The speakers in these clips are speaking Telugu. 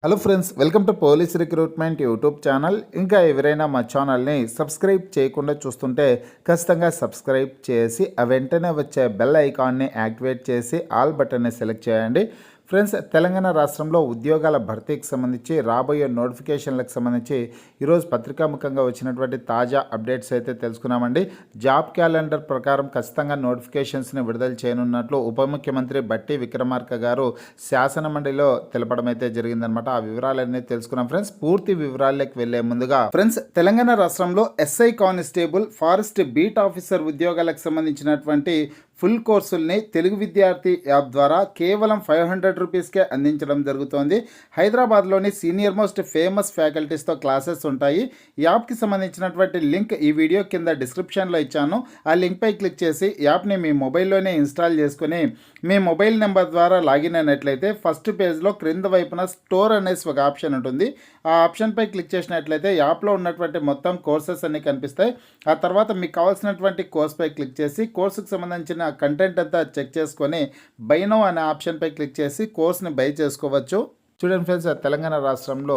Hello friends, welcome to police recruitment YouTube channel. ఇంకా ఎవరైనా మా ఛానల్ని సబ్స్క్రైబ్ చేయకుండా చూస్తుంటే ఖచ్చితంగా సబ్స్క్రైబ్ చేసి ఆ వెంటనే వచ్చే బెల్ ఐకాన్ని యాక్టివేట్ చేసి ఆల్ బటన్ని సెలెక్ట్ చేయండి. ఫ్రెండ్స్, తెలంగాణ రాష్ట్రంలో ఉద్యోగాల భర్తీకి సంబంధించి రాబోయే నోటిఫికేషన్లకు సంబంధించి ఈరోజు పత్రికాముఖంగా వచ్చినటువంటి తాజా అప్డేట్స్ అయితే తెలుసుకున్నామండి. జాబ్ క్యాలెండర్ ప్రకారం ఖచ్చితంగా నోటిఫికేషన్స్ని విడుదల చేయనున్నట్లు ఉప ముఖ్యమంత్రి బట్టి విక్రమార్క గారు శాసనమండలిలో తెలపడం అయితే జరిగిందనమాట. ఆ వివరాలన్నీ తెలుసుకున్నాం ఫ్రెండ్స్. పూర్తి వివరాల్లోకి వెళ్లే ముందుగా ఫ్రెండ్స్, తెలంగాణ రాష్ట్రంలో SI constable, forest beat officer ఉద్యోగాలకు సంబంధించినటువంటి ఫుల్ కోర్సుల్ని తెలుగు విద్యార్థి యాప్ ద్వారా కేవలం 500 రూపీస్కే అందించడం జరుగుతోంది. హైదరాబాద్లోని సీనియర్ మోస్ట్ ఫేమస్ ఫ్యాకల్టీస్తో క్లాసెస్ ఉంటాయి. యాప్కి సంబంధించినటువంటి లింక్ ఈ వీడియో కింద డిస్క్రిప్షన్లో ఇచ్చాను. ఆ లింక్పై క్లిక్ చేసి యాప్ని మీ మొబైల్లోనే ఇన్స్టాల్ చేసుకుని మీ మొబైల్ నెంబర్ ద్వారా లాగిన్ అయినట్లయితే ఫస్ట్ పేజ్లో క్రింద వైపున స్టోర్ అనేసి ఒక ఆప్షన్ ఉంటుంది. ఆ ఆప్షన్పై క్లిక్ చేసినట్లయితే యాప్లో ఉన్నటువంటి మొత్తం కోర్సెస్ అన్నీ కనిపిస్తాయి. ఆ తర్వాత మీకు కావాల్సినటువంటి కోర్స్పై క్లిక్ చేసి కోర్సుకు సంబంధించిన కంటెంట్ అంతా చెక్ చేసుకొని బై నౌ అనే ఆప్షన్పై క్లిక్ చేసి కోర్స్ని బై చేసుకోవచ్చు. చూడండి ఫ్రెండ్స్, తెలంగాణ రాష్ట్రంలో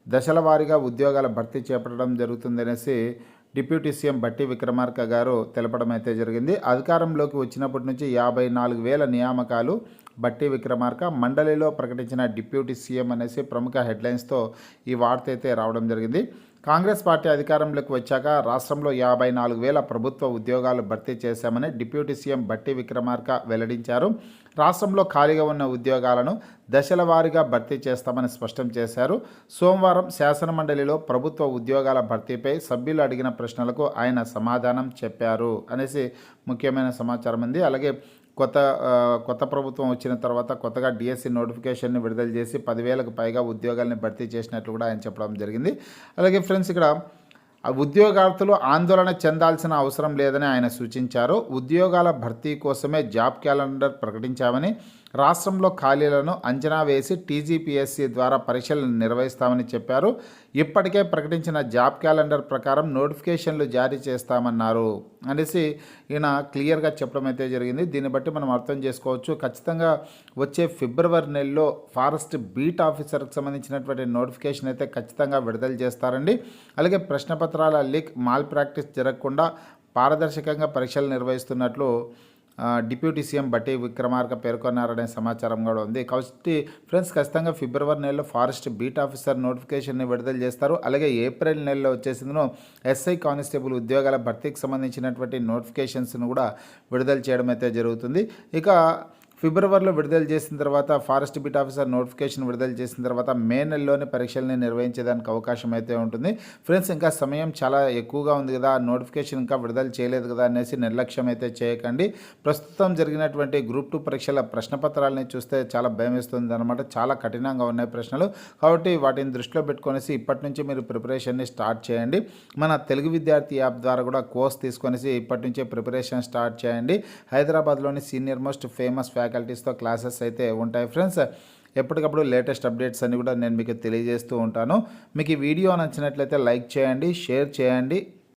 దశల వారీగా ఉద్యోగాల భర్తీ చేపట్టడం జరుగుతుందనేసి డిప్యూటీ సీఎం బట్టి విక్రమార్క గారు తెలపడం అయితే జరిగింది. అధికారంలోకి వచ్చినప్పటి నుంచి 54,000 నియామకాలు బట్టి విక్రమార్క మండలిలో ప్రకటించిన డిప్యూటీ సీఎం అనేసి ప్రముఖ హెడ్లైన్స్తో ఈ వార్త అయితే రావడం జరిగింది. కాంగ్రెస్ పార్టీ అధికారంలోకి వచ్చాక రాష్ట్రంలో 54,000 ప్రభుత్వ ఉద్యోగాలు భర్తీ చేశామని డిప్యూటీ సీఎం బట్టి విక్రమార్క వెల్లడించారు. రాష్ట్రంలో ఖాళీగా ఉన్న ఉద్యోగాలను దశల వారీగా భర్తీ చేస్తామని స్పష్టం చేశారు. సోమవారం శాసనమండలిలో ప్రభుత్వ ఉద్యోగాల భర్తీపై సభ్యులు అడిగిన ప్రశ్నలకు ఆయన సమాధానం చెప్పారు అనేసి ముఖ్యమైన సమాచారం ఉంది. అలాగే కొత్త ప్రభుత్వం వచ్చిన తర్వాత కొత్తగా డిఎస్సి నోటిఫికేషన్ని విడుదల చేసి 10,000కు పైగా ఉద్యోగాల్ని భర్తీ చేసినట్లు కూడా ఆయన చెప్పడం జరిగింది. అలాగే ఫ్రెండ్స్, ఇక్కడ ఉద్యోగార్థులు ఆందోళన చెందాల్సిన అవసరం లేదని ఆయన సూచించారు. ఉద్యోగాల భర్తీ కోసమే జాబ్ క్యాలెండర్ ప్రకటించామని, రాష్ట్రంలో ఖాళీలను అంచనా వేసి టీజీపీఎస్సీ ద్వారా పరీక్షలు నిర్వహిస్తామని చెప్పారు. ఇప్పటికే ప్రకటించిన జాబ్ క్యాలెండర్ ప్రకారం నోటిఫికేషన్లు జారీ చేస్తామన్నారు అనేసి ఈయన క్లియర్గా చెప్పడం అయితే జరిగింది. దీన్ని బట్టి మనం అర్థం చేసుకోవచ్చు, ఖచ్చితంగా వచ్చే ఫిబ్రవరి నెలలో ఫారెస్ట్ బీట్ ఆఫీసర్కి సంబంధించినటువంటి నోటిఫికేషన్ అయితే ఖచ్చితంగా విడుదల చేస్తారండి. అలాగే ప్రశ్నపత్రాల లీక్, మాల్ ప్రాక్టీస్ జరగకుండా పారదర్శకంగా పరీక్షలు నిర్వహిస్తున్నట్లు డిప్యూటీ సీఎం బట్టి విక్రమార్క పేర్కొన్నారనే సమాచారం కూడా ఉంది. కాబట్టి ఫ్రెండ్స్, ఖచ్చితంగా ఫిబ్రవరి నెలలో ఫారెస్ట్ బీట్ ఆఫీసర్ నోటిఫికేషన్ని విడుదల చేస్తారు. అలాగే ఏప్రిల్ నెలలో వచ్చేసిందో ఎస్ఐ కానిస్టేబుల్ ఉద్యోగాల భర్తీకి సంబంధించినటువంటి నోటిఫికేషన్స్ను కూడా విడుదల చేయడం అయితే జరుగుతుంది. ఇక ఫిబ్రవరిలో విడుదల చేసిన తర్వాత ఫారెస్ట్ బీట్ ఆఫీసర్ నోటిఫికేషన్ విడుదల చేసిన తర్వాత మే నెలలోనే పరీక్షల్ని నిర్వహించేదానికి అవకాశం అయితే ఉంటుంది. ఫ్రెండ్స్, ఇంకా సమయం చాలా ఎక్కువగా ఉంది కదా, నోటిఫికేషన్ ఇంకా విడుదల చేయలేదు కదా అనేసి నిర్లక్ష్యం అయితే చేయకండి. ప్రస్తుతం జరిగినటువంటి గ్రూప్ 2 పరీక్షల ప్రశ్నపత్రాలని చూస్తే చాలా భయం వేస్తుంది అనమాట. చాలా కఠినంగా ఉన్నాయి ప్రశ్నలు. కాబట్టి వాటిని దృష్టిలో పెట్టుకొనేసి ఇప్పటి నుంచి మీరు ప్రిపరేషన్ని స్టార్ట్ చేయండి. మన తెలుగు విద్యార్థి యాప్ ద్వారా కూడా కోర్స్ తీసుకొనేసి ఇప్పటి నుంచే ప్రిపరేషన్ స్టార్ట్ చేయండి. హైదరాబాద్లోని సీనియర్ మోస్ట్ ఫేమస్ ఫ్యాకల్టీస్తో క్లాసెస్ అయితే ఉంటాయి ఫ్రెండ్స్. ఎప్పటికప్పుడు లేటెస్ట్ అప్డేట్స్ అన్ని కూడా నేను మీకు తెలియజేస్తూ ఉంటాను. మీకు ఈ వీడియో నచ్చినట్లయితే లైక్ చేయండి, షేర్ చేయండి.